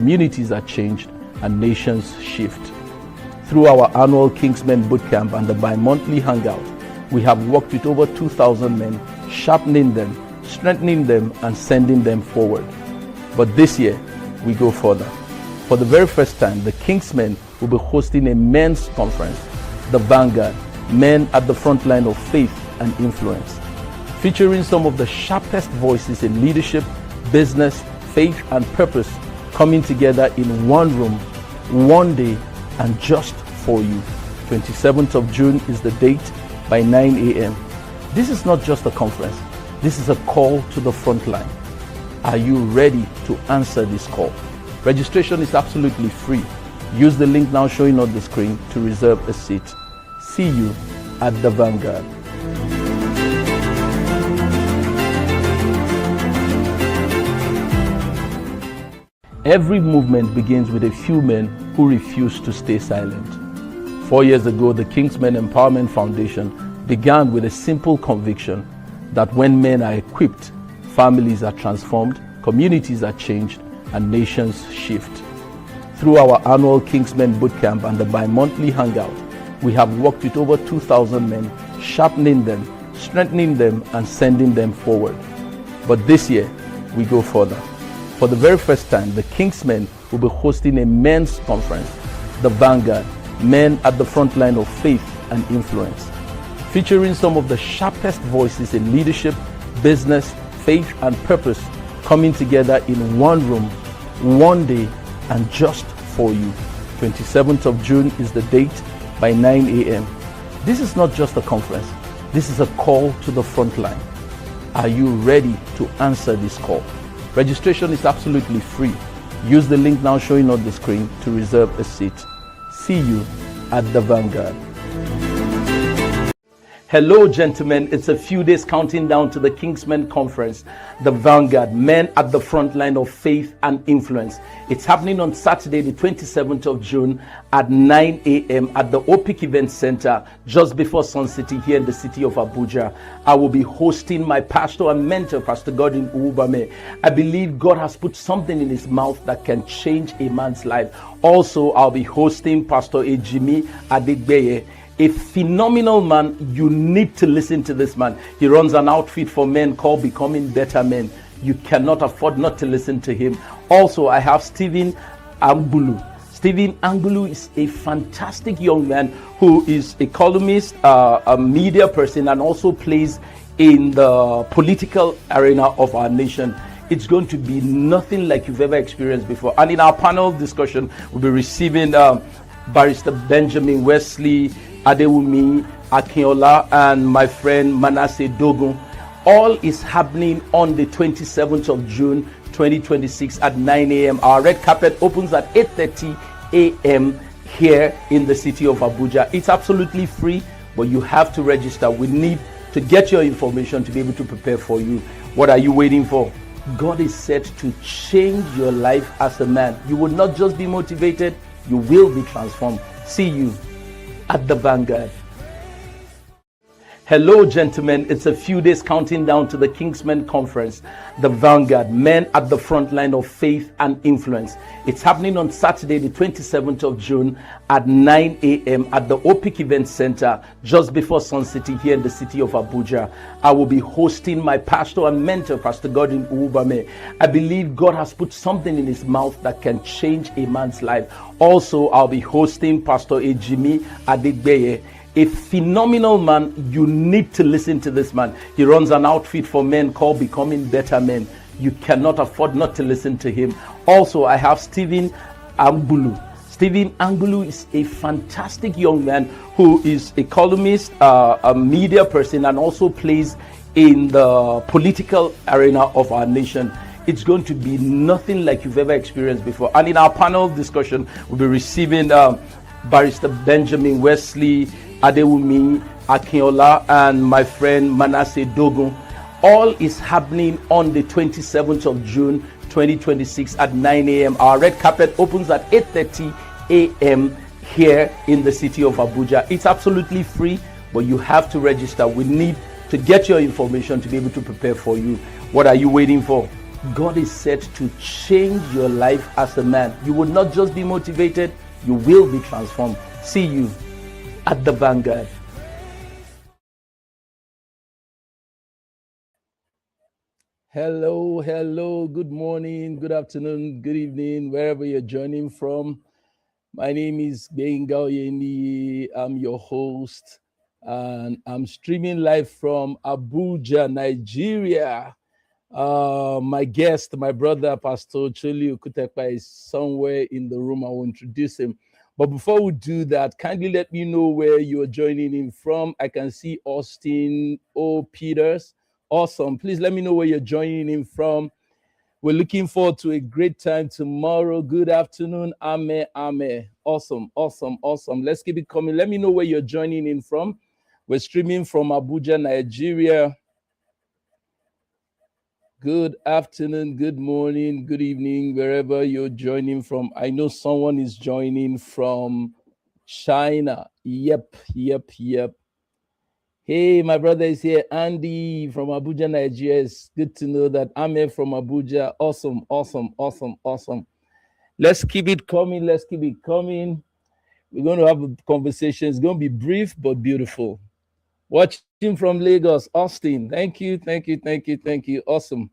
Communities are changed and nations shift. Through our annual Kingsmen Bootcamp and the bi-monthly Hangout, we have worked with over 2,000 men, sharpening them, strengthening them, and sending them forward. But this year, we go further. For the very first time, the Kingsmen will be hosting a men's conference, the Vanguard, Men at the Front Line of Faith and Influence, featuring some of the sharpest voices in leadership, business, faith, and purpose coming together in one room, one day, and just for you. 27th of June is the date by 9 a.m. This is not just a conference. This is a call to the front line. Are you ready to answer this call? Registration is absolutely free. Use the link now showing on the screen to reserve a seat. See you at the Vanguard. Every movement begins with a few men who refuse to stay silent. 4 years ago, the Kingsmen Empowerment Foundation began with a simple conviction that when men are equipped, families are transformed, communities are changed, and nations shift. Through our annual Kingsmen Bootcamp and the bi-monthly Hangout, we have worked with over 2,000 men, sharpening them, strengthening them, and sending them forward. But this year, we go further. For the very first time, the Kingsmen will be hosting a men's conference, the Vanguard, Men at the Front Line of Faith and Influence, featuring some of the sharpest voices in leadership, business, faith, and purpose coming together in one room, one day, and just for you. 27th of June is the date by 9 a.m. This is not just a conference. This is a call to the front line. Are you ready to answer this call? Registration is absolutely free. Use the link now showing on the screen to reserve a seat. See you at the Vanguard. Hello, gentlemen. It's a few days counting down to the Kingsmen Conference, the Vanguard, Men at the Front Line of Faith and Influence. It's happening on Saturday, the 27th of June at 9 a.m. at the OPIC Event Center, just before Sun City here in the city of Abuja. I will be hosting my pastor and mentor, Pastor Godwin Uwubame. I believe God has put something in his mouth that can change a man's life. Also, I'll be hosting Pastor Ejimi Adegbeye, a phenomenal man. You need to listen to this man. He runs an outfit for men called Becoming Better Men. You cannot afford not to listen to him. Also, I have Stephen Angulu. Stephen Angulu is a fantastic young man who is a columnist, a media person, and also plays in the political arena of our nation. It's going to be nothing like you've ever experienced before. And in our panel discussion, we'll be receiving Barrister Benjamin Wesley, Adewumi Akinola, and my friend Manasseh Dogun. All is happening on the 27th of June 2026 at 9 a.m. Our red carpet opens at 8:30 a.m. here in the city of Abuja. It's absolutely free, but you have to register. We need to get your information to be able to prepare for you. What are you waiting for? God is set to change your life as a man. You will not just be motivated, you will be transformed. See you at the Vanguard. Hello, gentlemen. It's a few days counting down to the Kingsmen Conference, the Vanguard, Men at the Front Line of Faith and Influence. It's happening on Saturday, the 27th of June at 9 a.m. at the OPIC Event Center, just before Sun City here in the city of Abuja. I will be hosting my pastor and mentor, Pastor Godwin Uwubame. I believe God has put something in his mouth that can change a man's life. Also, I'll be hosting Pastor Ejimi Adegbeye, a phenomenal man. You need to listen to this man. He runs an outfit for men called Becoming Better Men. You cannot afford not to listen to him. Also, I have Stephen Angulu. Stephen Angulu is a fantastic young man who is a columnist, a media person, and also plays in the political arena of our nation. It's going to be nothing like you've ever experienced before. And in our panel discussion, we'll be receiving Barrister Benjamin Wesley, Adewumi Akinola, and my friend Manasseh Dogun. All is happening on the 27th of June 2026 at 9 a.m. Our red carpet opens at 8:30 a.m. here in the city of Abuja. It's absolutely free, but you have to register. We need to get your information to be able to prepare for you. What are you waiting for? God is set to change your life as a man. You will not just be motivated, you will be transformed. See you at the Vanguard. Hello, good morning, good afternoon, good evening, wherever you're joining from. My name is Bengal Yeni. I'm your host, and I'm streaming live from Abuja, Nigeria. My guest, my brother, Pastor Ocholi Okutepa, is somewhere in the room. I will introduce him. But before we do that, kindly let me know where you're joining in from. I can see Austin O. Peters. Awesome. Please let me know where you're joining in from. We're looking forward to a great time tomorrow. Good afternoon. Ame, ame. Awesome. Let's keep it coming. Let me know where you're joining in from. We're streaming from Abuja, Nigeria. Good afternoon, good morning, good evening, wherever you're joining from. I know someone is joining from China. Yep. Hey, my brother is here, Andy from Abuja, Nigeria. It's good to know that I'm here from Abuja. Awesome. Let's keep it coming. We're going to have a conversation. It's going to be brief but beautiful. Watching from Lagos, Austin. Thank you. Awesome.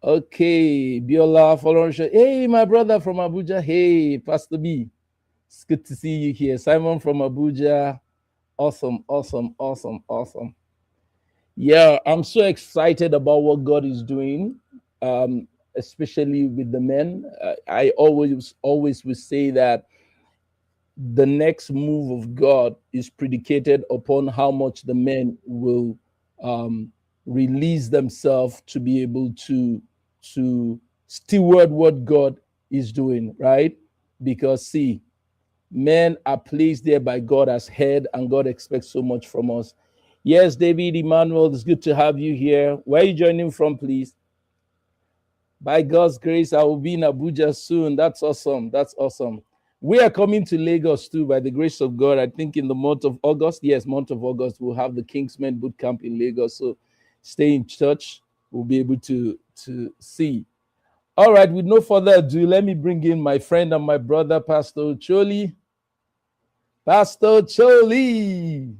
Okay, Biola Folorensho. Hey, my brother from Abuja. Hey, Pastor B. It's good to see you here. Simon from Abuja. Awesome. Yeah, I'm so excited about what God is doing, especially with the men. I always will say that the next move of God is predicated upon how much the men will release themselves to be able to steward what God is doing, right? Because see, men are placed there by God as head, and God expects so much from us. Yes, David Emmanuel, it's good to have you here. Where are you joining from, please? By God's grace, I will be in Abuja soon. That's awesome. We are coming to Lagos too, by the grace of God. I think in the month of August, we'll have the Kingsmen Boot Camp in Lagos. So stay in touch. We'll be able to see. All right, with no further ado, let me bring in my friend and my brother, Pastor Ocholi. Pastor Ocholi.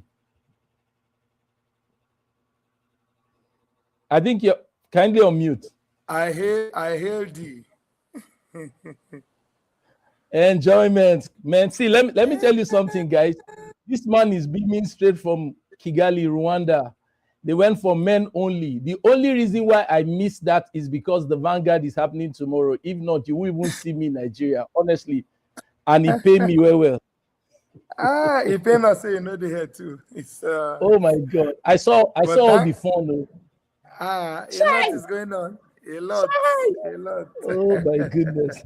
I think you're kindly on mute. I hear thee. Enjoyment, man. See, let me tell you something, guys. This man is beaming straight from Kigali, Rwanda. They went for men only. The only reason why I missed that is because the Vanguard is happening tomorrow. If not, you won't even see me in Nigeria, honestly. And he paid me well. He paid us say you know the hair too. It's oh my God. I saw all the fun though. A lot is going on. A lot. Oh my goodness.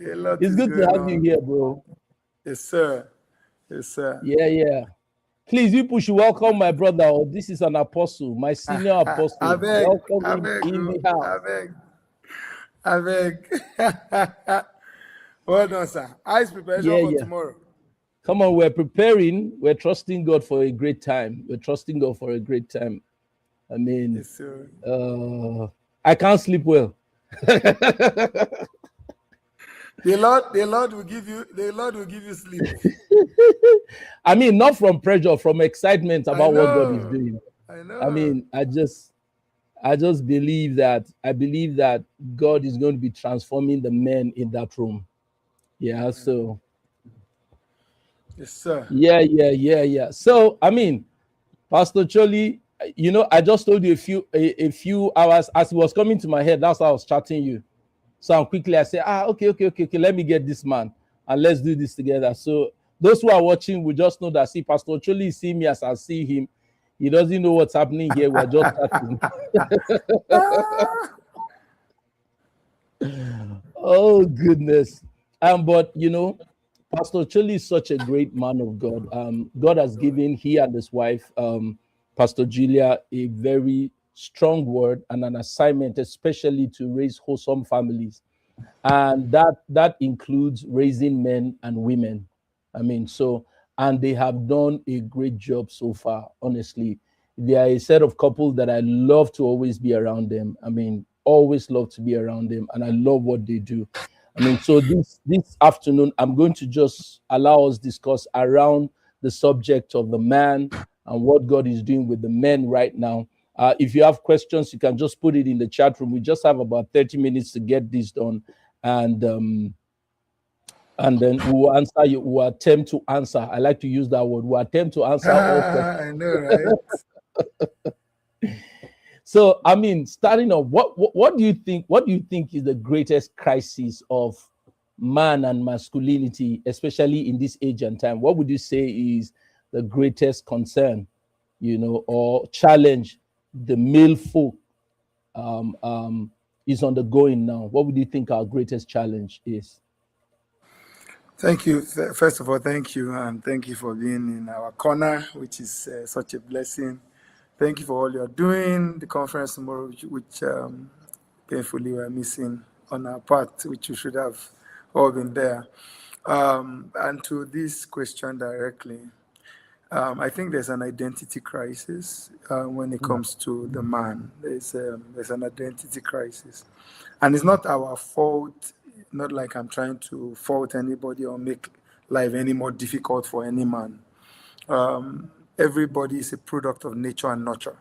It's good to have you here, bro. Yes, sir. Yeah. Please, you should welcome my brother. Oh, this is an apostle, my senior apostle. Welcome in the house. I beg. Well done, sir. Eyes preparation for tomorrow. Come on, we're preparing. We're trusting God for a great time. I mean, yes, sir. I can't sleep well. The Lord will give you sleep. I mean, not from pressure, from excitement about what God is doing. I know. I mean, I just believe that God is going to be transforming the men in that room. Yeah, so yes, sir. Yeah. So I mean, Pastor Ocholi, I just told you a few hours as it was coming to my head. That's how I was chatting you. So I said, okay, let me get this man and let's do this together. So those who are watching will just know that, see, Pastor Ocholi is seeing me as I see him. He doesn't know what's happening here. We're just chatting. Oh, goodness. But, Pastor Ocholi is such a great man of God. God has given he and his wife, Pastor Julia, a very strong word and an assignment, especially to raise wholesome families. And that includes raising men and women. I mean, and they have done a great job so far, honestly. they are a set of couples that I love to always be around them. I mean, always love to be around them, and I love what they do. I mean, so this afternoon, I'm going to just allow us discuss around the subject of the man and what God is doing with the men right now. If you have questions, you can just put it in the chat room. We just have about 30 minutes to get this done, and then we will answer you. We will attempt to answer. I like to use that word. We will attempt to answer all questions. I know, right? So, I mean, starting off, what do you think? What do you think is the greatest crisis of man and masculinity, especially in this age and time? What would you say is the greatest concern, or challenge the male folk is undergoing now? What would you think our greatest challenge is? Thank you. First of all, thank you, and thank you for being in our corner, which is such a blessing. Thank you for all you're doing. The conference tomorrow, which painfully we're missing on our part, which we should have all been there. And to this question directly, I think there's an identity crisis when it comes to the man. There's an identity crisis. And it's not our fault, not like I'm trying to fault anybody or make life any more difficult for any man. Everybody is a product of nature and nurture.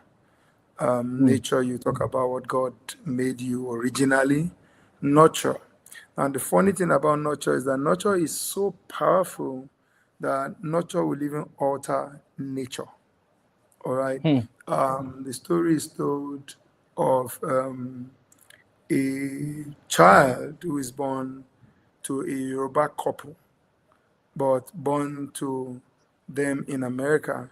Nature, you talk about what God made you originally. Nurture. And the funny thing about nurture is that nurture is so powerful that nurture will even alter nature. All right. The story is told of a child who is born to a Yoruba couple, but born to them in America,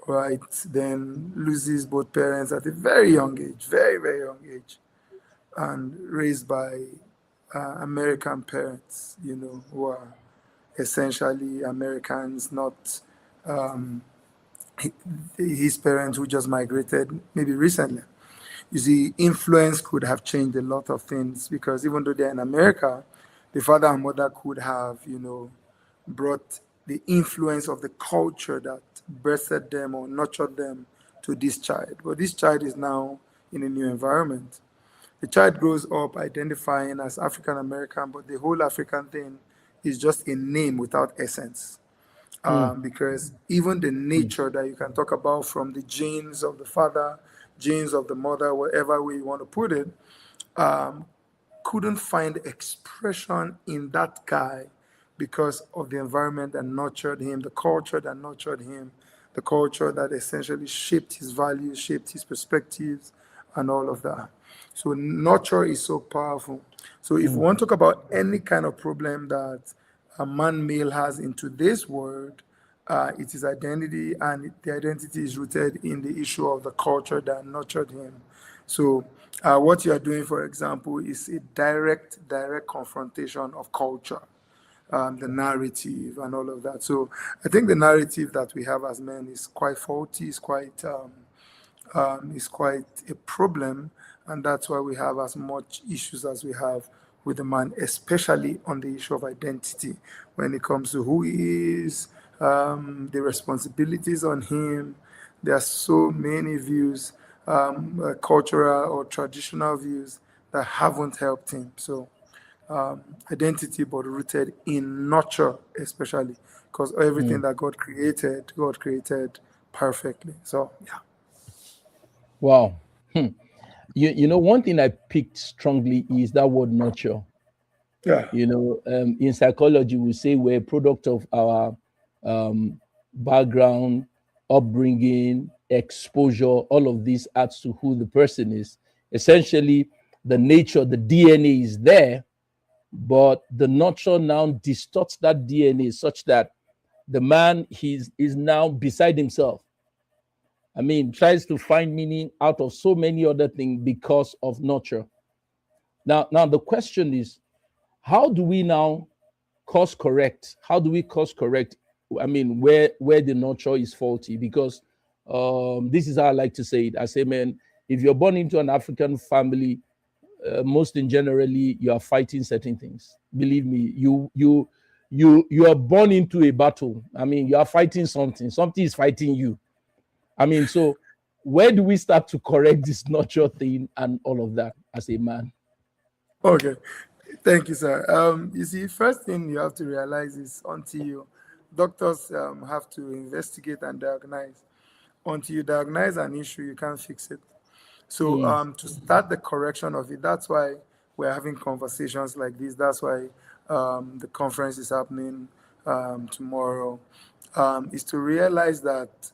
right? Then loses both parents at a very young age, very, very young age, and raised by American parents, who are essentially Americans, not his parents who just migrated maybe recently. You see, influence could have changed a lot of things, because even though they're in America, the father and mother could have, brought the influence of the culture that birthed them or nurtured them to this child. But this child is now in a new environment. The child grows up identifying as African American, but the whole African thing is just a name without essence. Because even the nature that you can talk about from the genes of the father, genes of the mother, whatever way you want to put it, couldn't find expression in that guy because of the environment that nurtured him, the culture that nurtured him, the culture that essentially shaped his values, shaped his perspectives, and all of that. So nurture is so powerful. So if we want to talk about any kind of problem that a man male has in today's world, it is identity, and the identity is rooted in the issue of the culture that nurtured him. So what you are doing, for example, is a direct confrontation of culture, the narrative and all of that. So I think the narrative that we have as men is quite faulty, is quite a problem, and that's why we have as much issues as we have with the man, especially on the issue of identity, when it comes to who he is, the responsibilities on him. There are so many views, cultural or traditional views, that haven't helped him. So identity, but rooted in nurture, especially, because everything that God created perfectly. So yeah. Wow. One thing I picked strongly is that word nurture. Yeah. In psychology, we say we're a product of our background, upbringing, exposure. All of this adds to who the person is. Essentially, the nature, the DNA is there, but the nurture now distorts that DNA such that the man is now beside himself. I mean, tries to find meaning out of so many other things because of nurture. Now the question is, how do we now course correct? How do we course correct? I mean, where the nurture is faulty? Because this is how I like to say it. I say, man, if you're born into an African family, most in generally, you are fighting certain things. Believe me, you are born into a battle. I mean, you are fighting something. Something is fighting you. I mean, so where do we start to correct this nurture thing and all of that as a man? Okay, thank you, sir. You see, first thing you have to realize is until you doctors have to investigate and diagnose. Until you diagnose an issue, you can't fix it. So to start the correction of it, that's why we're having conversations like this. That's why the conference is happening tomorrow. Is to realize that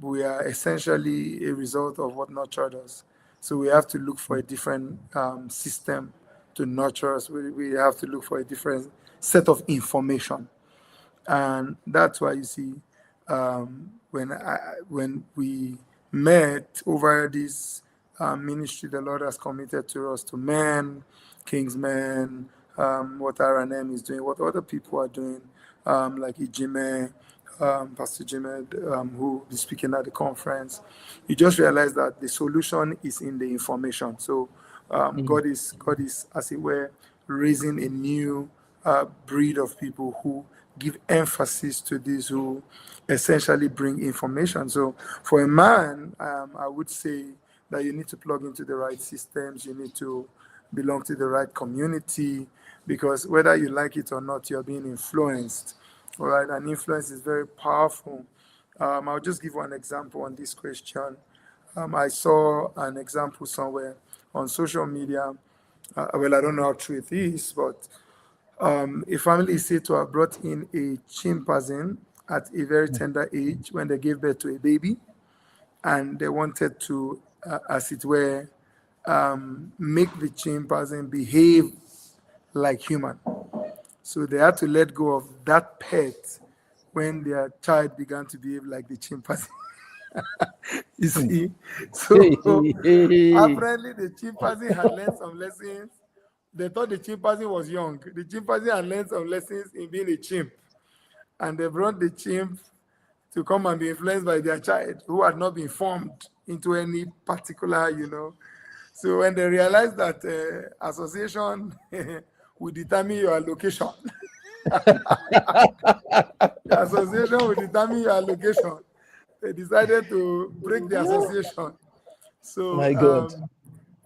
we are essentially a result of what nurtured us. So we have to look for a different system to nurture us. We have to look for a different set of information, and that's why you see when we met over this ministry the Lord has committed to us, to men, Kingsmen, what RNM is doing, what other people are doing, like Ijime, Pastor Jimmy, who will be speaking at the conference. You just realize that the solution is in the information. So God is, as it were, raising a new breed of people who give emphasis to this, who essentially bring information. So for a man, I would say that you need to plug into the right systems, you need to belong to the right community, because whether you like it or not, you're being influenced. All right, and influence is very powerful. I'll just give one example on this question. I saw an example somewhere on social media. Well, I don't know how true it is, but a family is said to have brought in a chimpanzee at a very tender age when they gave birth to a baby, and they wanted to, as it were, make the chimpanzee behave like human. So they had to let go of that pet when their child began to behave like the chimpanzee. You see? So apparently the chimpanzee had learned some lessons. They thought the chimpanzee was young. The chimpanzee had learned some lessons in being a chimp. And they brought the chimp to come and be influenced by their child, who had not been formed into any particular, So when they realized that association will determine your location, the association will determine your location, they decided to break the association. So My God.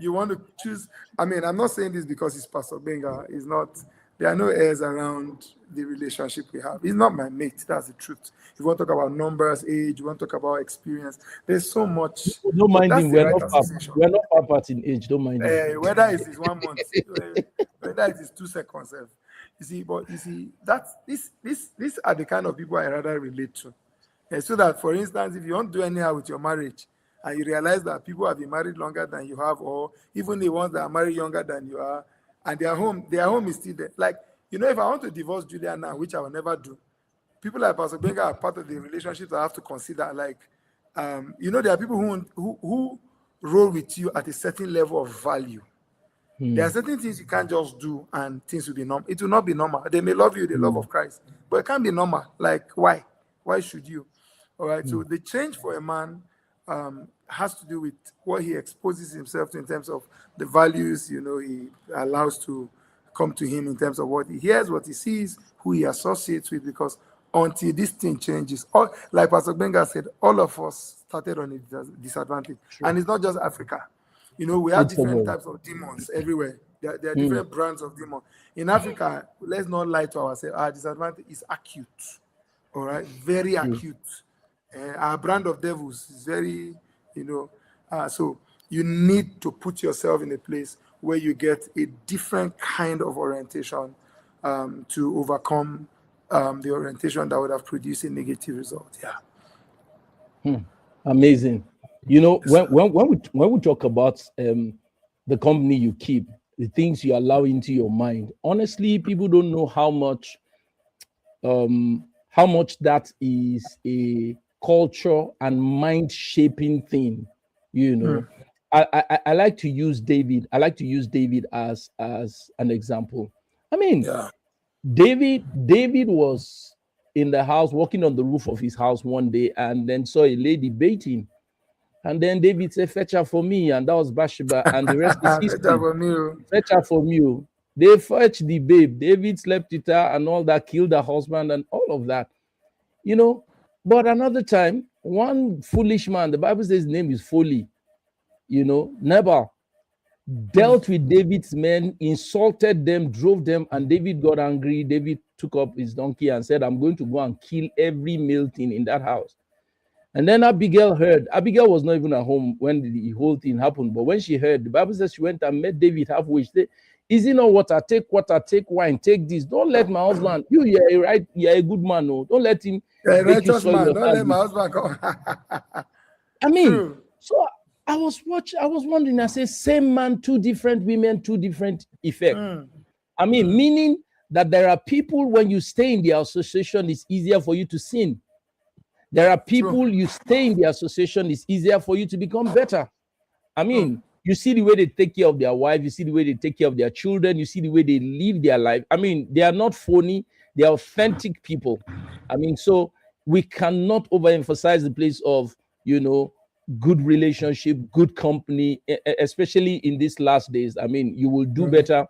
you want to choose. I mean, I'm not saying this because it's Pastor Benga. It's not. There are no airs around the relationship we have. He's not my mate. That's the truth. If you want to talk about numbers, age, you want to talk about experience, there's so much. Don't mind that's him. the We're right not association. we're not apart in age. Don't mind him. Whether it is 1 month, whether it is 2 seconds. You see, but you see, that's these are the kind of people I rather relate to. So that, for instance, if you don't do anyhow with your marriage, and you realize that people have been married longer than you have, or even the ones that are married younger than you are, and their home is still there. Like, if I want to divorce Julia now, which I will never do, people like Pastor Benga are part of the relationship I have to consider. Like, there are people who roll with you at a certain level of value. There are certain things you can't just do and things will be normal. It will not be normal. They may love you, the love of Christ, but it can't be normal. Like, why? Why should you? All right. So the change for a man has to do with what he exposes himself to in terms of the values, he allows to come to him in terms of what he hears, what he sees, who he associates with, because until this thing changes, like Pastor Benga said, all of us started on a disadvantage. True. And it's not just Africa. We have different types of demons everywhere. There are different brands of demons. In Africa, let's not lie to ourselves, our disadvantage is acute. All right? Very acute. Our brand of devils is very, so you need to put yourself in a place where you get a different kind of orientation to overcome the orientation that would have produced a negative result. Yeah. Amazing. When we talk about the company you keep, the things you allow into your mind, honestly, people don't know how much that is a culture and mind shaping thing. I like to use David. I like to use David as an example. I mean, David was in the house, walking on the roof of his house one day, and then saw a lady bathing. And then David said, "Fetch her for me," and that was Bathsheba, and the rest is history. Fetch her for me. They fetched the babe. David slept with her and all that, killed her husband and all of that. But another time, one foolish man, the Bible says his name is Folly, Nabal, dealt with David's men, insulted them, drove them, and David got angry. David took up his donkey and said, I'm going to go and kill every male thing in that house. And then Abigail heard. Abigail was not even at home when the whole thing happened. But when she heard, the Bible says she went and met David halfway. She said, is it not water? Take water, take wine, take this. Don't let my husband, you're a good man. No, don't let him. Make you man. Don't let my husband come. I mean, true. So I was wondering, I said, same man, two different women, two different effects. I mean, meaning that there are people, when you stay in the association, it's easier for you to sin. There are people, you stay in the association, it's easier for you to become better. I mean, you see the way they take care of their wife, you see the way they take care of their children, you see the way they live their life. I mean, they are not phony, they are authentic people. I mean, so we cannot overemphasize the place of, good relationship, good company, especially in these last days. I mean, you will do better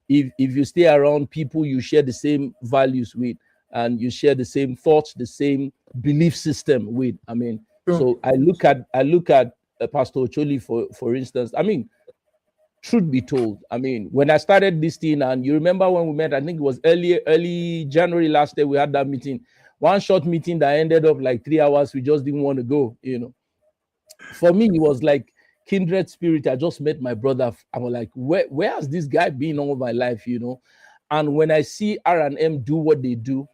if you stay around people you share the same values with, and you share the same thoughts, the same belief system with. I mean, so I look at Pastor Ocholi, for instance. I mean, truth be told, I mean, when I started this thing, and you remember when we met, I think it was early January last year, we had that meeting, one short meeting that ended up like 3 hours. We just didn't want to go, For me, it was like kindred spirit. I just met my brother. I was like, where has this guy been all my life, And when I see R&M do what they do,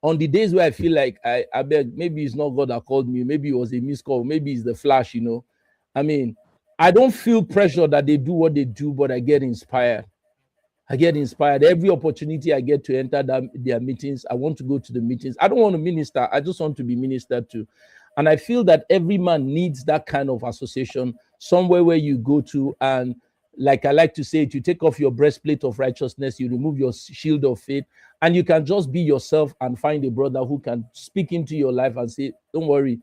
on the days where I feel like I beg, maybe it's not God that called me, maybe it was a missed call, maybe it's the flash, I mean, I don't feel pressure that they do what they do, but I get inspired. Every opportunity I get to enter their meetings, I want to go to the meetings. I don't want to minister. I just want to be ministered to. And I feel that every man needs that kind of association, somewhere where you go to, and like I like to say, you take off your breastplate of righteousness, you remove your shield of faith, and you can just be yourself and find a brother who can speak into your life and say, don't worry,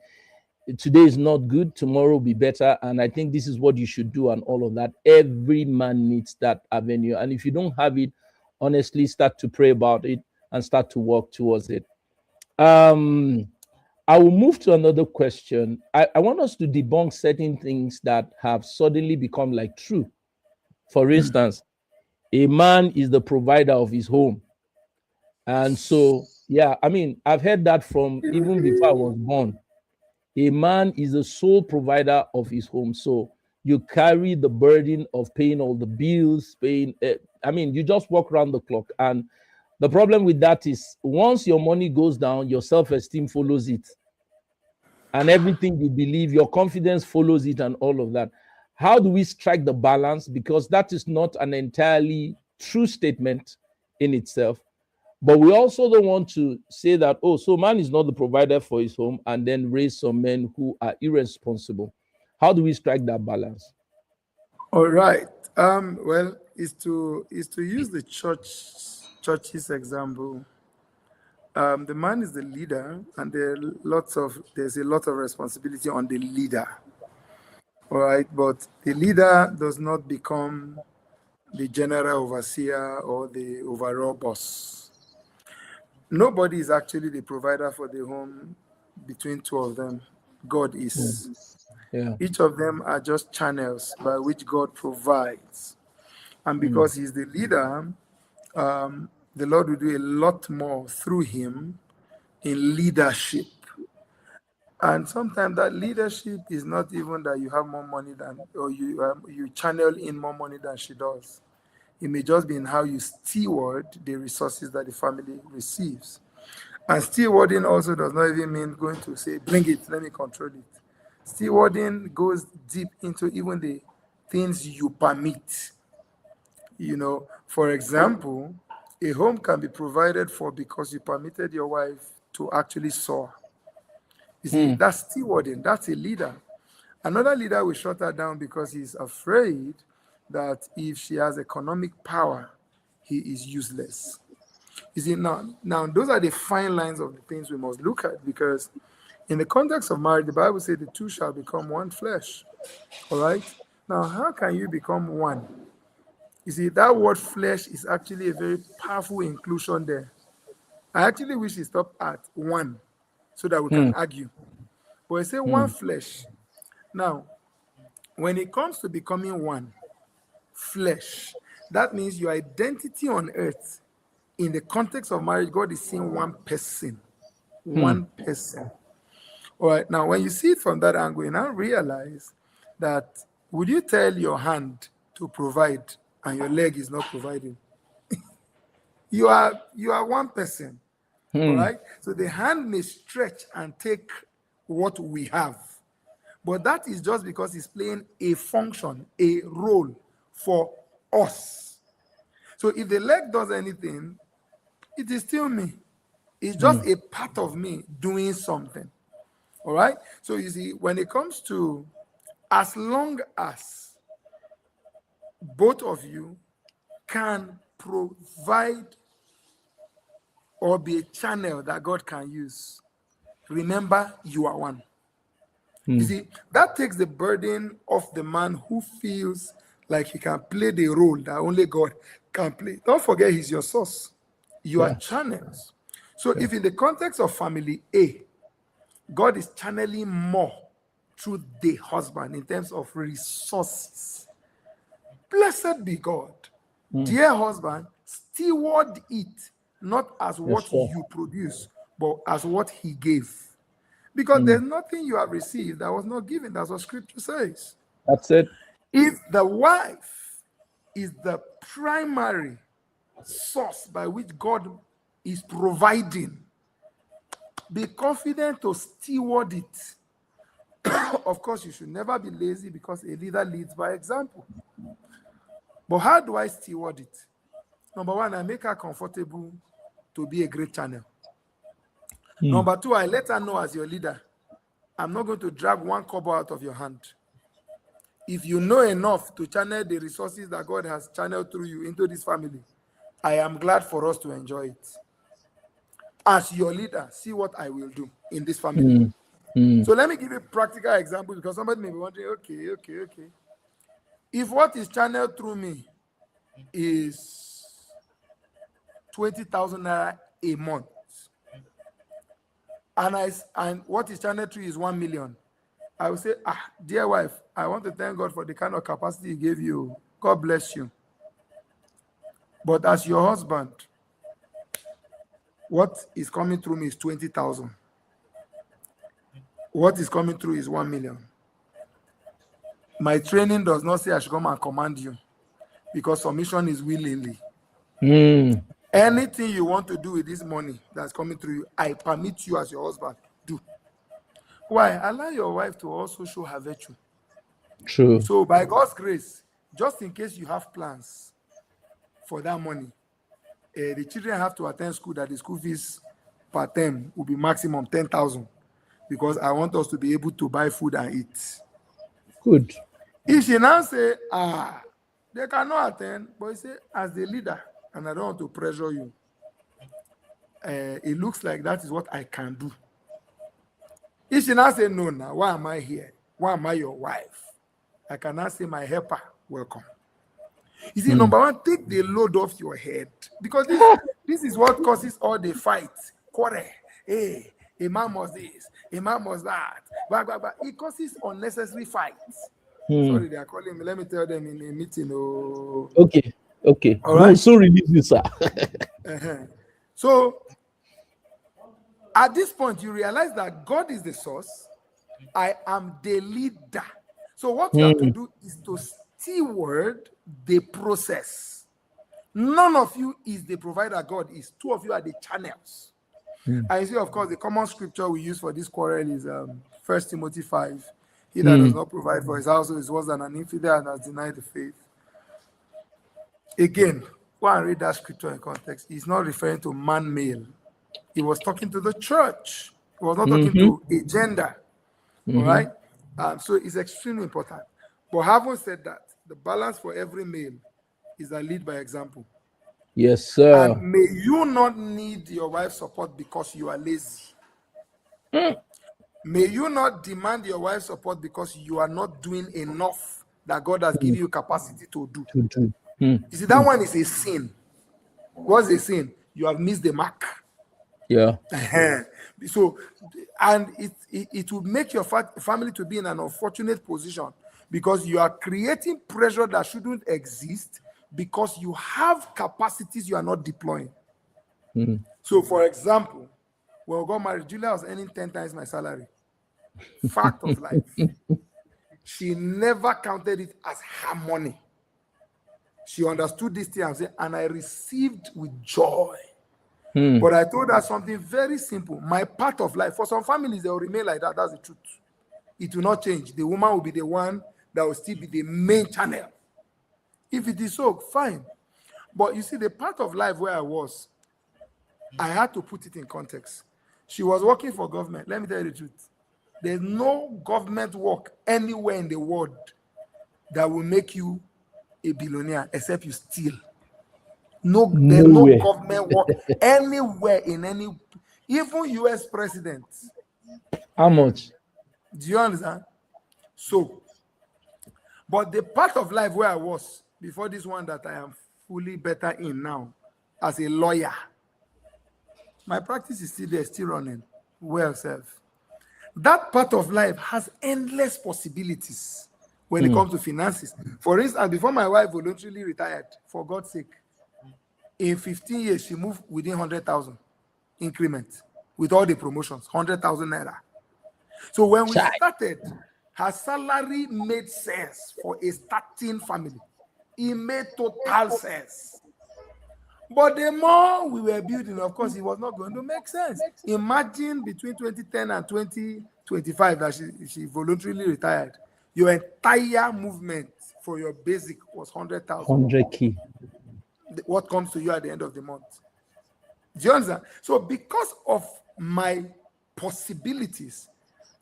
today is not good, tomorrow will be better, and I think this is what you should do, and all of that. Every man needs that avenue, and if you don't have it, honestly, start to pray about it and start to work towards it. I will move to another question. I want us to debunk certain things that have suddenly become like true. For instance, a man is the provider of his home. And so, yeah, I mean, I've heard that from even before I was born. A man is the sole provider of his home. So you carry the burden of paying all the bills, you just walk around the clock. And the problem with that is once your money goes down, your self-esteem follows it. And everything you believe, your confidence follows it, and all of that. How do we strike the balance? Because that is not an entirely true statement in itself. But we also don't want to say that, so man is not the provider for his home, and then raise some men who are irresponsible. How do we strike that balance? All right. Well, is to use the church's example. The man is the leader, and there's a lot of responsibility on the leader. All right, but the leader does not become the general overseer or the overall boss. Nobody is actually the provider for the home between two of them. God is. Yeah. Each of them are just channels by which God provides. And because he's the leader, the Lord will do a lot more through him in leadership. And sometimes that leadership is not even that you have more money than, or you channel in more money than she does. It may just be in how you steward the resources that the family receives. And stewarding also does not even mean going to say, bring it, let me control it. Stewarding goes deep into even the things you permit. For example, a home can be provided for because you permitted your wife to actually sow. You see, that's stewarding. That's a leader. Another leader will shut her down because he's afraid that if she has economic power, he is useless. You see, now those are the fine lines of the things we must look at, because in the context of marriage, the Bible says the two shall become one flesh. All right? Now, how can you become one? You see, that word flesh is actually a very powerful inclusion there. I actually wish it stopped at one so that we can argue. But I say one flesh. Now, when it comes to becoming one flesh, that means your identity on earth, in the context of marriage, God is seeing one person. One person. All right. Now, when you see it from that angle, you now realize that would you tell your hand to provide and your leg is not providing? You are one person. All right. So the hand may stretch and take what we have, but that is just because it's playing a function, a role for us. So if the leg does anything, it is still me. It's just a part of me doing something. All right. So you see, when it comes to, as long as both of you can provide or be a channel that God can use, remember you are one. You see, that takes the burden off the man who feels like he can play the role that only God can play. Don't forget, he's your source. You are channels. So if in the context of family A, God is channeling more through the husband in terms of resources, blessed be God. Dear husband, steward it, not as what you produce, but as what he gave. Because there's nothing you have received that was not given. That's what scripture says. That's it. If the wife is the primary source by which God is providing, be confident to steward it. Of course, you should never be lazy, because a leader leads by example. But how do I steward it? Number one, I make her comfortable to be a great channel. Number two, I let her know as your leader, I'm not going to drag one kobo out of your hand. If you know enough to channel the resources that God has channeled through you into this family, I am glad for us to enjoy it. As your leader, see what I will do in this family. So let me give you a practical example, because somebody may be wondering, okay. If what is channeled through me is 20,000 naira a month, and what is channeled through is 1 million, I will say, dear wife, I want to thank God for the kind of capacity he gave you. God bless you. But as your husband, what is coming through me is 20,000. What is coming through is 1 million. My training does not say I should come and command you, because submission is willingly. Anything you want to do with this money that's coming through you, I permit you as your husband, do. Why? Allow your wife to also show her virtue. True. So by God's grace, just in case you have plans for that money, the children have to attend school, that the school fees per term will be maximum 10,000, because I want us to be able to buy food and eat. Good. If she now say, they cannot attend, but you say, as the leader, and I don't want to pressure you, it looks like that is what I can do. If she now say, no, now, why am I here? Why am I your wife? I cannot say, my helper, welcome. You see, number one, take the load off your head, because this is what causes all the fights. Quarrel. Hey, a man must this, a man must that. Blah, blah, blah. It causes unnecessary fights. Sorry, they are calling me. Let me tell them in a meeting. Oh. Okay. All right. No, so release you, sir. So, at this point, you realize that God is the source. I am the leader. So what you have to do is to steward the process. None of you is the provider. God is. Two of you are the channels. And you see, of course, the common scripture we use for this quarrel is 1 Timothy 5. He that does not provide for his household is worse than an infidel and has denied the faith. Again, go and read that scripture in context. He's not referring to man male. He was talking to the church. He was not talking to a gender. All right? So it's extremely important. But having said that, the balance for every male is a lead by example. Yes, sir. And may you not need your wife's support because you are lazy. May you not demand your wife's support because you are not doing enough that God has given you capacity to do. You see, that one is a sin. What's a sin? You have missed the mark. Yeah. So, and it will make your family to be in an unfortunate position because you are creating pressure that shouldn't exist because you have capacities you are not deploying. So, for example, when we got married, Julia was earning 10 times my salary. Fact of life. She never counted it as her money. She understood this thing and I received with joy. But I told her something very simple. My part of life, for some families, they will remain like that. That's the truth. It will not change. The woman will be the one that will still be the main channel. If it is so, fine. But you see, the part of life where I was, I had to put it in context. She was working for government. Let me tell you the truth. There's no government work anywhere in the world that will make you a billionaire except you steal. No, there's no government work anywhere in any, even US presidents. How much? Do you understand? So, but the part of life where I was before this one that I am fully better in now, as a lawyer, my practice is still there, still running well self. That part of life has endless possibilities when it comes to finances. For instance, before my wife voluntarily retired, for God's sake, in 15 years, she moved within 100,000 increment with all the promotions, 100,000 naira. So when we started, her salary made sense for a starting family. It made total sense. But the more we were building, of course, it was not going to make sense. Imagine between 2010 and 2025 that she voluntarily retired. Your entire movement for your basic was 100,000. 100K. What comes to you at the end of the month? Do you understand? So because of my possibilities,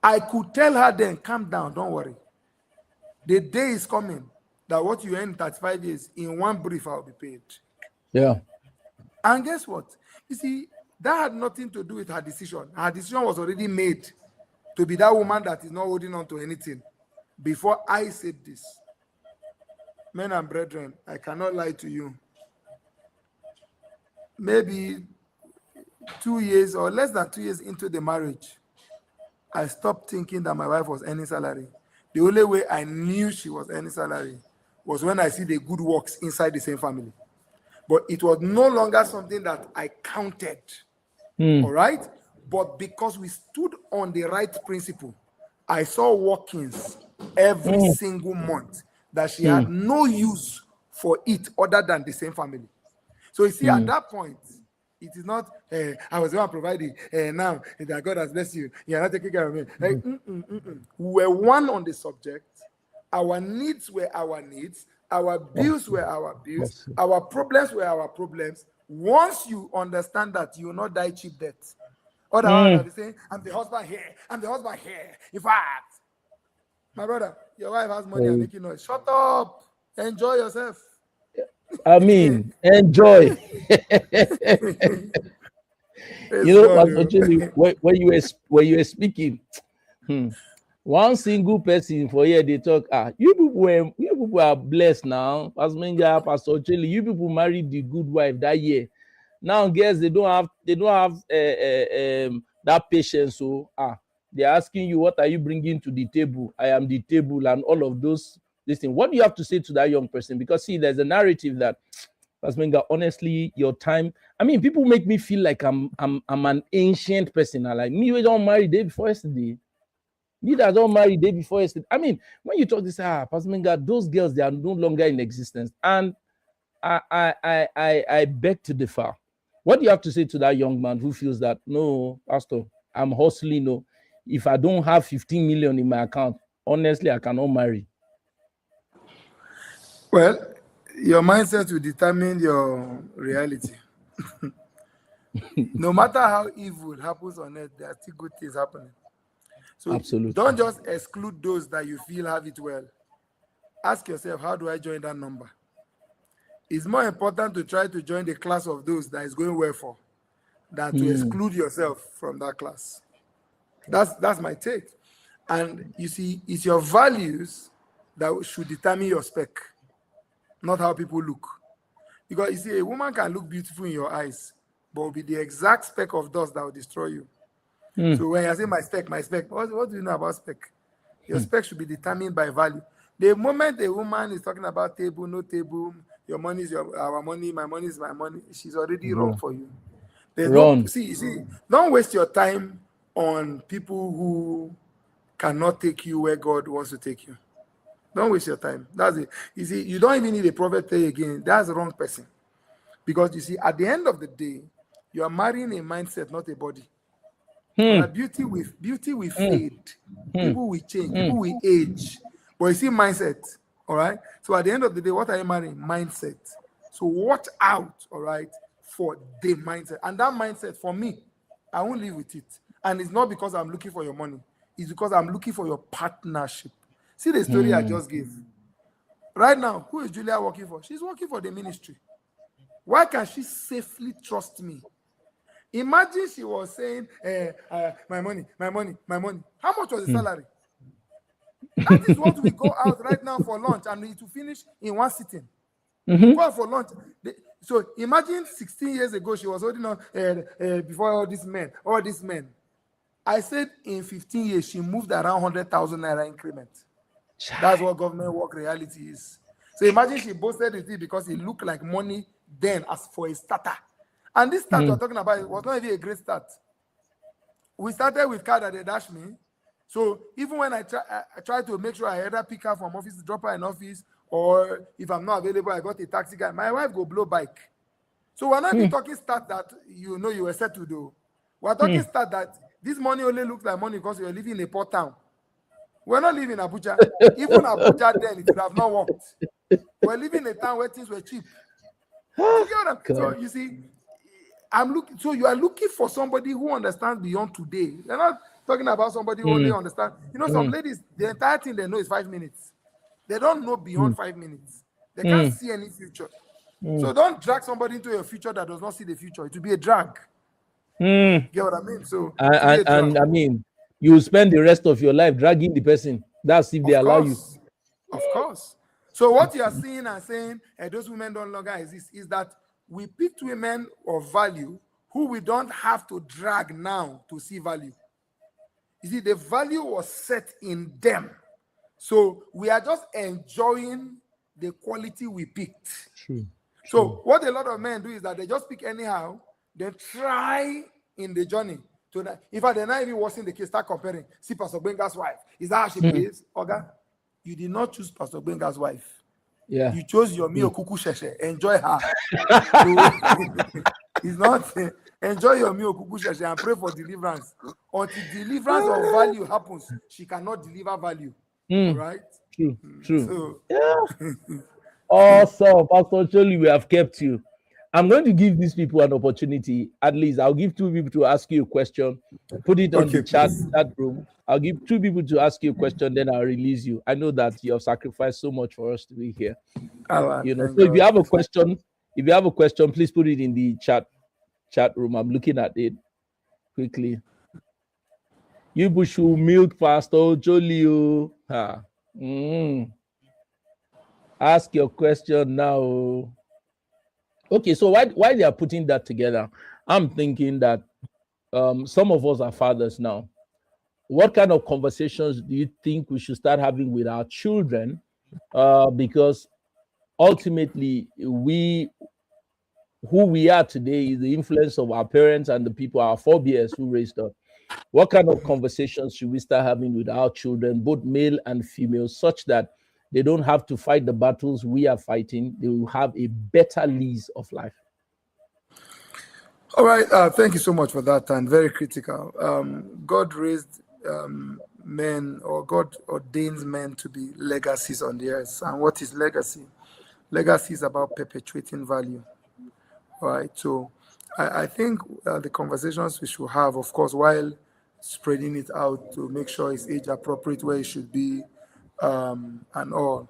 I could tell her then, calm down, don't worry. The day is coming that what you earn in 35 years, in one brief, I'll be paid. Yeah. And guess what? You see, that had nothing to do with her decision. Her decision was already made to be that woman that is not holding on to anything. Before I said this, men and brethren, I cannot lie to you. Maybe 2 years or less than 2 years into the marriage, I stopped thinking that my wife was earning salary. The only way I knew she was earning salary was when I see the good works inside the same family. But it was no longer something that I counted. All right? But because we stood on the right principle, I saw workings every single month that she had no use for it other than the same family. So you see, at that point, it is not, I was the one providing, now that God has blessed you, you are not taking care of me. We were one on the subject. Our needs were our needs. Our bills were our bills. Our problems were our problems. Once you understand that, you will not die cheap death. Otherwise, I'll be saying, I'm the husband here. I'm the husband here. In fact, my brother, your wife has money and making noise. Shut up. Enjoy yourself. I mean, enjoy. You know, when you were speaking, one single person for here they talk. You people are blessed now. Pastor Menga, Pastor Ocholi, you people married the good wife that year. Now, guess they don't have that patience. So they're asking you, what are you bringing to the table? I am the table, and all of those. This thing. What do you have to say to that young person? Because see, there's a narrative that, Pasmenga, honestly, your time. I mean, people make me feel like I'm an ancient person. Like me, we don't marry day before yesterday. Me that don't marry day before yesterday. I mean, when you talk this, Pasmenga, those girls, they are no longer in existence. And I beg to differ. What do you have to say to that young man who feels that, no, Pastor, I'm hustling. No, if I don't have 15 million in my account, honestly, I cannot marry. Well, your mindset will determine your reality. No matter how evil happens on earth, there are still good things happening. So absolutely, don't just exclude those that you feel have it well. Ask yourself, how do I join that number? It's more important to try to join the class of those that is going well for than to exclude yourself from that class. That's my take. And you see, it's your values that should determine your spec, not how people look. Because you see, a woman can look beautiful in your eyes, but will be the exact speck of dust that will destroy you. So when I say my spec, what do you know about spec? Your spec should be determined by value. The moment a woman is talking about table, no table, your money is our money, my money is my money, she's already wrong for you. There's no see, don't waste your time on people who cannot take you where God wants to take you. Don't waste your time. That's it. You see, you don't even need a prophet play again. That's the wrong person. Because you see, at the end of the day, you are marrying a mindset, not a body. Beauty will fade. People will change. People will age. But you see, mindset. All right. So at the end of the day, what are you marrying? Mindset. So watch out. All right, for the mindset. And that mindset, for me, I won't live with it. And it's not because I'm looking for your money. It's because I'm looking for your partnership. See the story I just gave. Right now, who is Julia working for? She's working for the ministry. Why can she safely trust me? Imagine she was saying, my money, my money, my money. How much was the salary? That is what we go out right now for lunch, and it will finish in one sitting. We go out for lunch. So imagine 16 years ago, she was holding on before all these men. I said in 15 years, she moved around 100,000 naira increment. That's what government work reality is. So imagine she boasted with it because it looked like money then as for a starter. And this start we're talking about, it was not even a great start. We started with car that they dashed me. So even when I try to make sure I either pick her from office, drop her in office, or if I'm not available, I got a taxi guy. My wife go blow bike. So we're not even talking start that you know you were set to do. We're talking start that this money only looks like money because you're living in a poor town. We're not living in Abuja. Even Abuja then, it would have not worked. We're living in a town where things were cheap. So you see, I'm looking. So you are looking for somebody who understands beyond today. You're not talking about somebody who only understands. You know, some ladies, the entire thing they know is 5 minutes. They don't know beyond 5 minutes. They can't see any future. So don't drag somebody into your future that does not see the future. It will be a drag. Get what I mean? So and I mean, you spend the rest of your life dragging the person. That's if they allow you. Of course. So what you are seeing and saying, those women don't longer exist, is that we picked women of value who we don't have to drag now to see value. You see, the value was set in them. So we are just enjoying the quality we picked. True. So what a lot of men do is that they just pick anyhow, they try in the journey. To that. In fact, they're not even watching the case, start comparing. See Pastor Benga's wife. Is that how she behaves? Oga, you did not choose Pastor Benga's wife. Yeah. You chose your Mio Kuku Sheshe. Enjoy her. So, it's not enjoy your Mio Kuku Sheshe and pray for deliverance. Until deliverance of value happens, she cannot deliver value. All right? True. So, yeah. Awesome. Pastor Ocholi, we have kept you. I'm going to give these people an opportunity. At least I'll give 2 people to ask you a question. Put it on the chat room. I'll give 2 people to ask you a question, then I'll release you. I know that you have sacrificed so much for us to be here. You know, so if you have a question, please put it in the chat room. I'm looking at it quickly. You should milk Pastor Ocholi. Ask your question now. Okay, so why they are putting that together? I'm thinking that some of us are fathers now. What kind of conversations do you think we should start having with our children? Because ultimately, who we are today is the influence of our parents and the people, our forebears who raised us. What kind of conversations should we start having with our children, both male and female, such that they don't have to fight the battles we are fighting? They will have a better lease of life. All right. Thank you so much for that. And very critical. God raised men, or God ordains men to be legacies on the earth. And what is legacy? Legacy is about perpetuating value. All right. So I think the conversations we should have, of course, while spreading it out to make sure it's age appropriate where it should be, and all.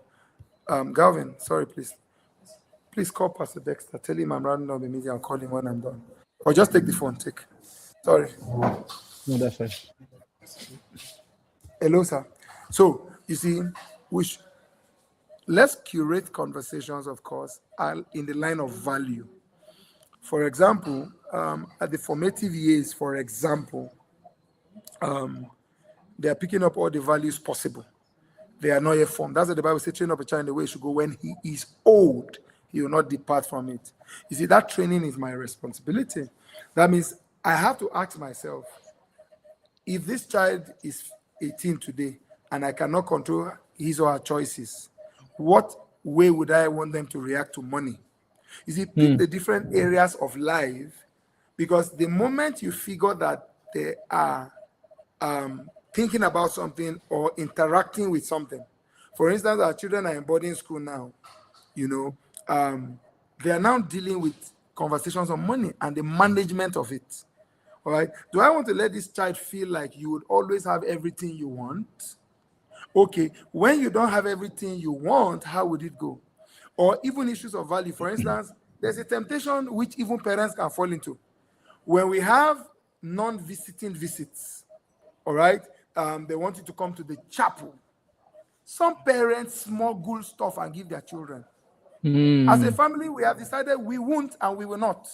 Galvin, sorry, please call Pastor Dexter. Tell him I'm rounding up the meeting. I'll call him when I'm done. Or just take the phone. Sorry. No, that's fine. Hello, sir. So you see, let's curate conversations, of course, in the line of value. For example, at the formative years, for example, they are picking up all the values possible. They are not yet formed. That's what the Bible says, train up a child in the way he should go. When he is old, he will not depart from it. You see, that training is my responsibility. That means I have to ask myself, if this child is 18 today and I cannot control his or her choices, what way would I want them to react to money? You see, pick the different areas of life, because the moment you figure that they are thinking about something or interacting with something. For instance, our children are in boarding school now. They are now dealing with conversations on money and the management of it. All right. Do I want to let this child feel like you would always have everything you want? Okay. When you don't have everything you want, how would it go? Or even issues of value. For instance, there's a temptation which even parents can fall into. When we have non-visiting visits, all right, they want you to come to the chapel. Some parents smuggle stuff and give their children. As a family, we have decided we won't and we will not.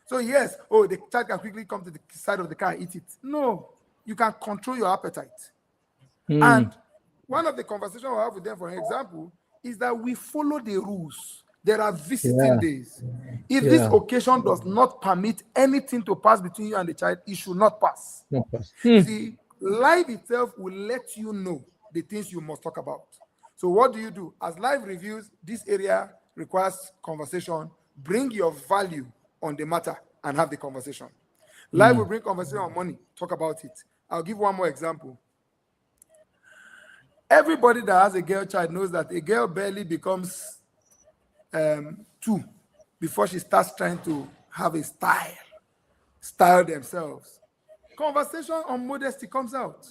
So yes, the child can quickly come to the side of the car and eat it. No, you can control your appetite. And one of the conversations we have with them, for example, is that we follow the rules. There are visiting days. If this occasion does not permit anything to pass between you and the child, it should not pass. See, life itself will let you know the things you must talk about. So what do? As life reviews, this area requires conversation. Bring your value on the matter and have the conversation. Life will bring conversation on money. Talk about it. I'll give one more example. Everybody that has a girl child knows that a girl barely becomes 2 before she starts trying to have a style themselves. Conversation on modesty comes out.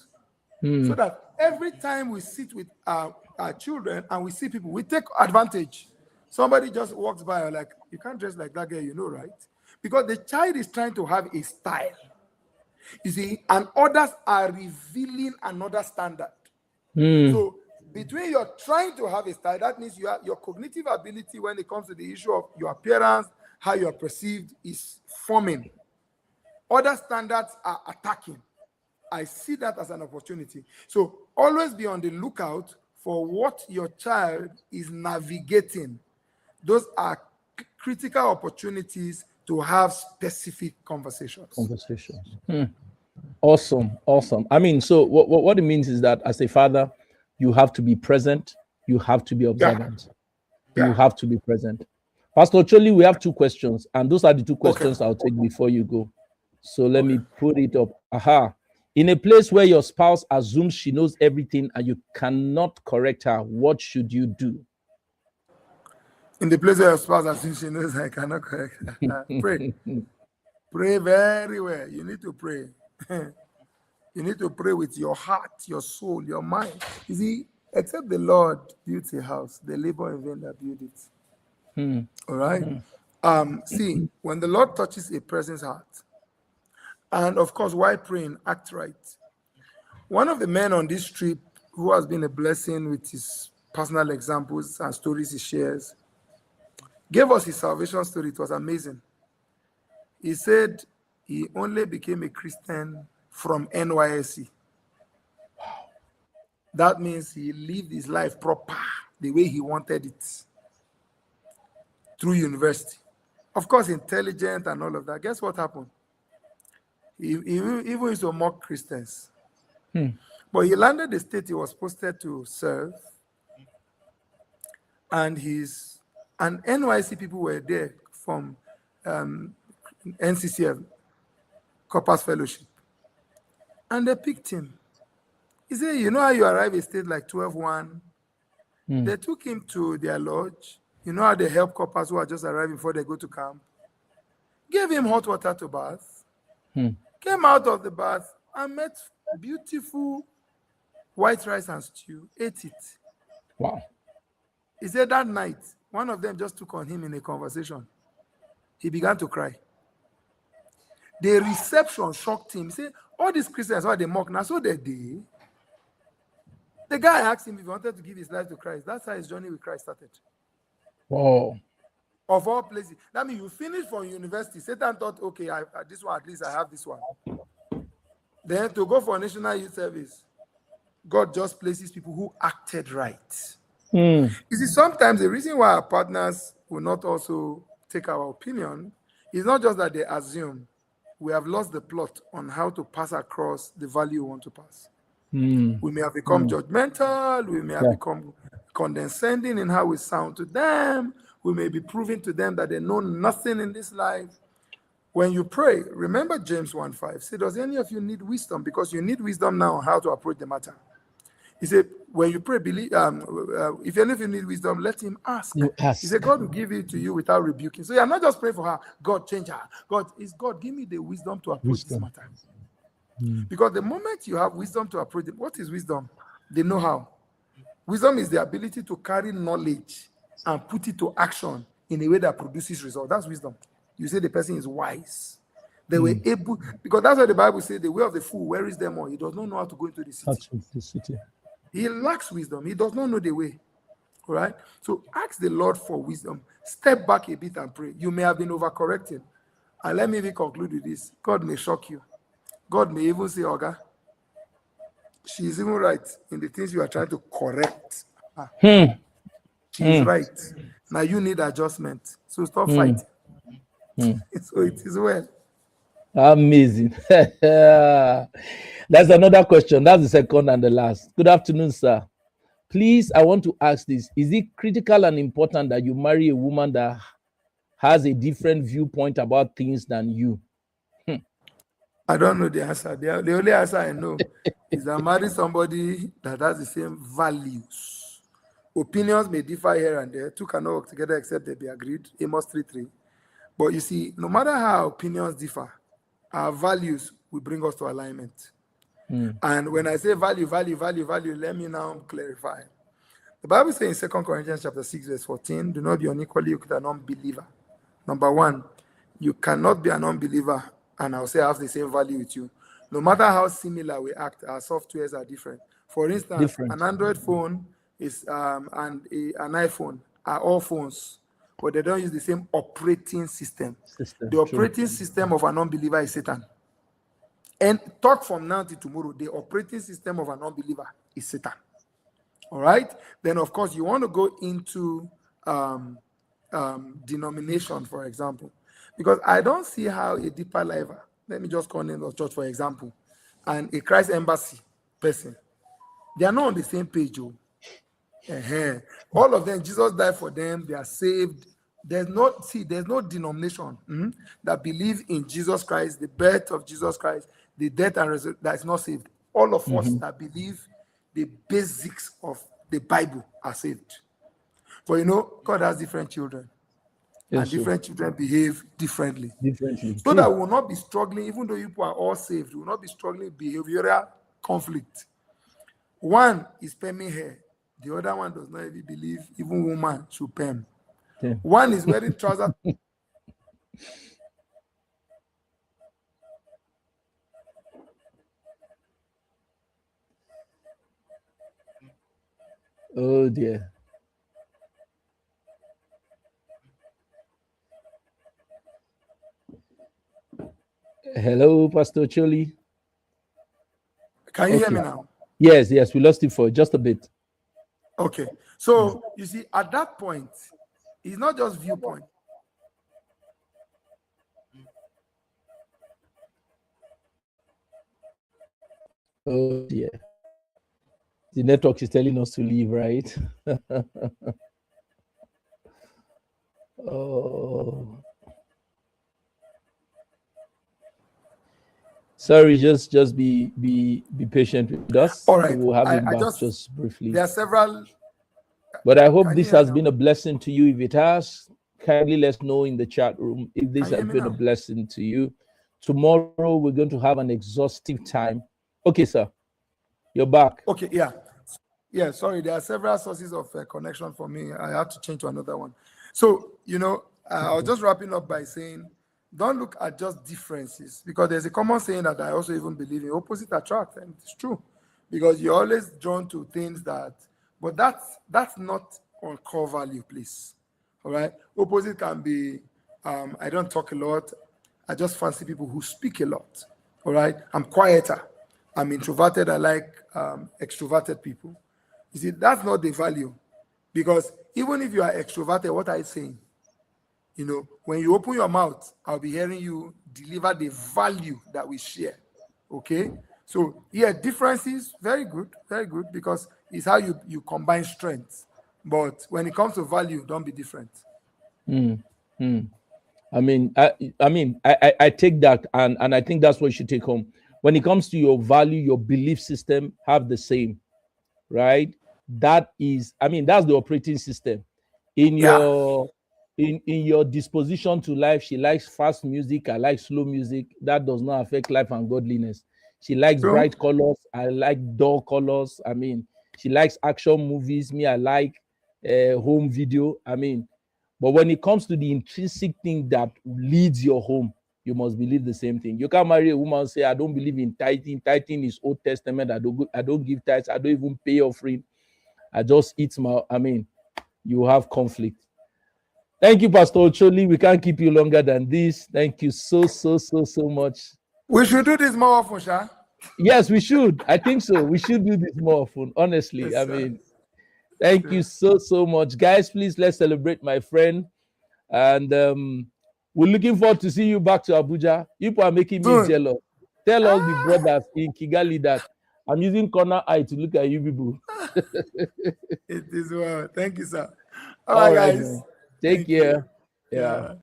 So that every time we sit with our children and we see people, we take advantage. Somebody just walks by, like, you can't dress like that girl, right? Because the child is trying to have a style. You see, and others are revealing another standard. So between you're trying to have a style, that means your cognitive ability when it comes to the issue of your appearance, how you are perceived, is forming. Other standards are attacking. I see that as an opportunity. So always be on the lookout for what your child is navigating. Those are critical opportunities to have specific conversations. Awesome. I mean, so what it means is that as a father, you have to be present, you have to be observant, you have to be present. Pastor Ocholi, we have 2 questions, and those are the 2 questions I'll take before you go. So let me put it up. In a place where your spouse assumes she knows everything and you cannot correct her, what should you do? In the place where your spouse assumes she knows I cannot correct her, pray. Pray very well. You need to pray. You need to pray with your heart, your soul, your mind. You see, except the Lord builds a house, the labor in vain that build it. All right? See, when the Lord touches a person's heart, and of course, while praying, act right. One of the men on this trip who has been a blessing with his personal examples and stories he shares, gave us his salvation story. It was amazing. He said he only became a Christian from NYSC. That means he lived his life proper, the way he wanted it, through university. Of course, intelligent and all of that. Guess what happened? He even used to mock Christians. But he landed the state he was posted to serve, and NYC people were there from NCCF, Corpus Fellowship, and they picked him. He said, you know how you arrive a state like 12-1? They took him to their lodge. You know how they help coppers who are just arriving before they go to camp? Gave him hot water to bath. Came out of the bath and met beautiful white rice and stew, ate it. Wow. He said that night, one of them just took on him in a conversation. He began to cry. The reception shocked him. He said, all these Christians, why they mock now? So they did. The guy asked him if he wanted to give his life to Christ. That's how his journey with Christ started. Wow. Of all places. That means you finish from university. Satan thought, okay, this one, at least I have this one. Then to go for national youth service, God just places people who acted right. You see, sometimes the reason why our partners will not also take our opinion is not just that they assume. We have lost the plot on how to pass across the value we want to pass. We may have become judgmental. We may have become condescending in how we sound to them. We may be proving to them that they know nothing in this life. When you pray, remember James 1:5. Say, does any of you need wisdom? Because you need wisdom now on how to approach the matter. He said, when you pray, believe. If any of you need wisdom, let him ask. He said, God will give it to you without rebuking. So you're not just praying for her. God, change her. God, give me the wisdom to approach this matter. Because the moment you have wisdom to approach it, what is wisdom? The know-how. Wisdom is the ability to carry knowledge and put it to action in a way that produces results. That's wisdom. You say the person is wise. They were able, because that's what the Bible says, the way of the fool wearies them on. He does not know how to go into the city. He lacks wisdom. He does not know the way. All right? So ask the Lord for wisdom. Step back a bit and pray. You may have been overcorrecting. And let me even conclude with this. God may shock you. God may even say, Oga, she is even right in the things you are trying to correct. She is right. Now you need adjustment. So stop fighting. So it is well. Amazing. That's another question. That's the second and the last. Good afternoon, sir. Please, I want to ask this. Is it critical and important that you marry a woman that has a different viewpoint about things than you? I don't know the answer. The only answer I know is that marry somebody that has the same values. Opinions may differ here and there. Two cannot work together except they be agreed. Amos 3:3. But you see, no matter how opinions differ, our values will bring us to alignment. And when I say value, let me now clarify. The Bible says in 2 Corinthians chapter 6, verse 14, do not be unequally yoked with an unbeliever. Number one, you cannot be an unbeliever and I'll say I have the same value with you. No matter how similar we act, our softwares are different. For instance, an Android phone is and an iPhone are all phones, but they don't use the same operating system. The operating system of an unbeliever is Satan. And talk from now to tomorrow, the operating system of an unbeliever is Satan. All right? Then, of course, you want to go into denomination, for example. Because I don't see how a deeper life, let me just call in the church, for example, and a Christ embassy person, they are not on the same page. All of them, Jesus died for them, they are saved. There's no denomination that believe in Jesus Christ, the birth of Jesus Christ, the death and resurrection, that is not saved. All of us that believe the basics of the Bible are saved. But you know, God has different children. And different children behave differently. So that we will not be struggling, even though people are all saved, we will not be struggling with behavioral conflict. One is perming hair. The other one does not even believe even woman should perm. One is wearing trousers. Oh dear. Hello, Pastor Ocholi. Can you hear me now? Yes, we lost it for just a bit. Okay. So, you see, at that point, it's not just viewpoint. Oh dear. The network is telling us to leave, right? Oh. Sorry, just be patient with us. All right. We'll have him back just briefly. There are several. But I hope this has been a blessing to you. If it has, kindly let us know in the chat room if this has been a blessing to you. Tomorrow we're going to have an exhaustive time. Okay, sir. You're back. Okay, yeah. Sorry, there are several sources of connection for me. I have to change to another one. So, you know, I was just wrapping up by saying, don't look at just differences, because there's a common saying that I also even believe in: opposite attract, and it's true, because you're always drawn to things that, but that's not on core value, please. All right. Opposite can be, I don't talk a lot. I just fancy people who speak a lot. All right. I'm quieter. I'm introverted. I like extroverted people. You see, that's not the value. Because even if you are extroverted, what are you saying? You know, when you open your mouth, I'll be hearing you deliver the value that we share. Okay? So, yeah, differences, very good, because it's how you combine strengths. But when it comes to value, don't be different. I mean, I take that, and I think that's what you should take home. When it comes to your value, your belief system, have the same, right? That is, that's the operating system. In your disposition to life, she likes fast music, I like slow music. That does not affect life and godliness. She likes bright colors, I like dull colors. She likes action movies, me, I like home video. But when it comes to the intrinsic thing that leads your home, you must believe the same thing. You can't marry a woman and say, I don't believe in tithing. Tithing is Old Testament. I don't give tithes. I don't even pay offering. I just eat you have conflict. Thank you, Pastor Ocholi. We can't keep you longer than this. Thank you so much. We should do this more often, Sha. Yes, we should. I think so. We should do this more often, honestly. Yes, thank you so much. Guys, please, let's celebrate my friend. And we're looking forward to see you back to Abuja. People are making me jealous. Tell all the brothers in Kigali that I'm using corner eye to look at you people. It is well. Thank you, sir. All right, guys. Man. Take care. Yeah.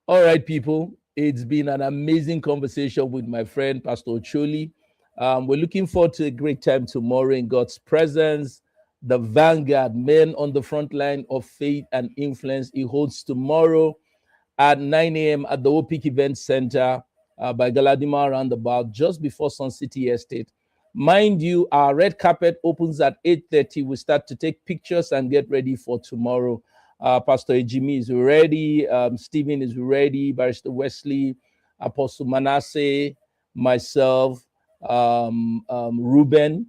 All right, people. It's been an amazing conversation with my friend, Pastor Ocholi. We're looking forward to a great time tomorrow in God's presence. The Vanguard, men on the front line of faith and influence. It holds tomorrow at 9 a.m. at the OPIC Event Center by Galadima Roundabout, just before Sun City Estate. Mind you, our red carpet opens at 8:30. We start to take pictures and get ready for tomorrow. Pastor Ejimi is ready. Stephen is ready. Barrister Wesley, Apostle Manasseh, myself, Ruben.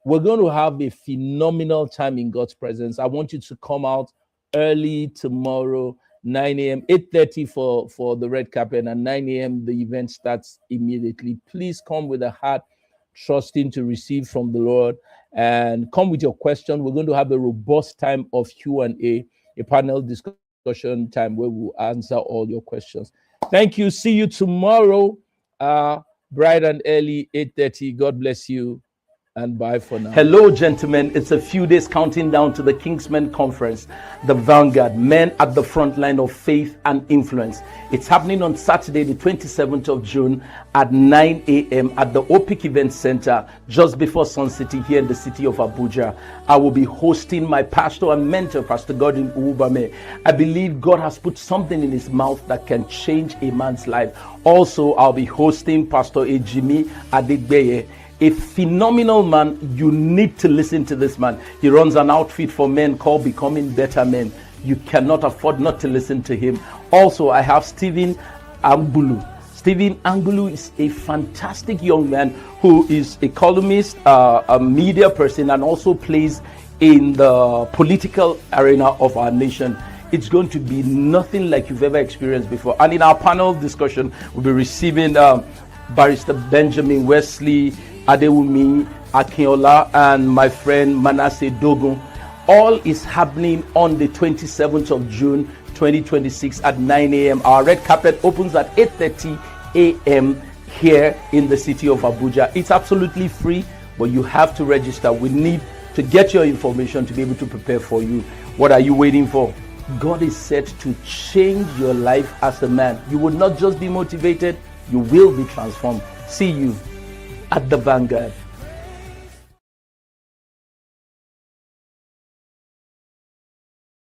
We're going to have a phenomenal time in God's presence. I want you to come out early tomorrow, 9 a.m., 8:30 for the red carpet, and 9 a.m. the event starts immediately. Please come with a heart trusting to receive from the Lord, and come with your question. We're going to have a robust time of Q&A, a panel discussion time where we'll answer all your questions. Thank you. See you tomorrow, bright and early, 8:30. God bless you. And bye for now. Hello, gentlemen. It's a few days counting down to the Kingsmen Conference, the Vanguard, men at the front line of faith and influence. It's happening on Saturday, the 27th of June at 9 a.m. at the OPIC Event Center, just before Sun City here in the city of Abuja. I will be hosting my pastor and mentor, Pastor Godwin Uwubame. I believe God has put something in his mouth that can change a man's life. Also, I'll be hosting Pastor Ejimi Adegbeye, a phenomenal man. You need to listen to this man. He runs an outfit for men called Becoming Better Men. You cannot afford not to listen to him. Also, I have Stephen Angbulu. Stephen Angbulu is a fantastic young man who is a columnist, a media person, and also plays in the political arena of our nation. It's going to be nothing like you've ever experienced before. And in our panel discussion, we'll be receiving Barrister Benjamin Wesley, Adewumi Akinola, and my friend Manasseh Dogun. All is happening on the 27th of June 2026 at 9 a.m. Our red carpet opens at 8:30 a.m. here in the city of Abuja. It's absolutely free, but you have to register. We need to get your information to be able to prepare for you. What are you waiting for? God is set to change your life as a man. You will not just be motivated, you will be transformed. See you at the Vanguard.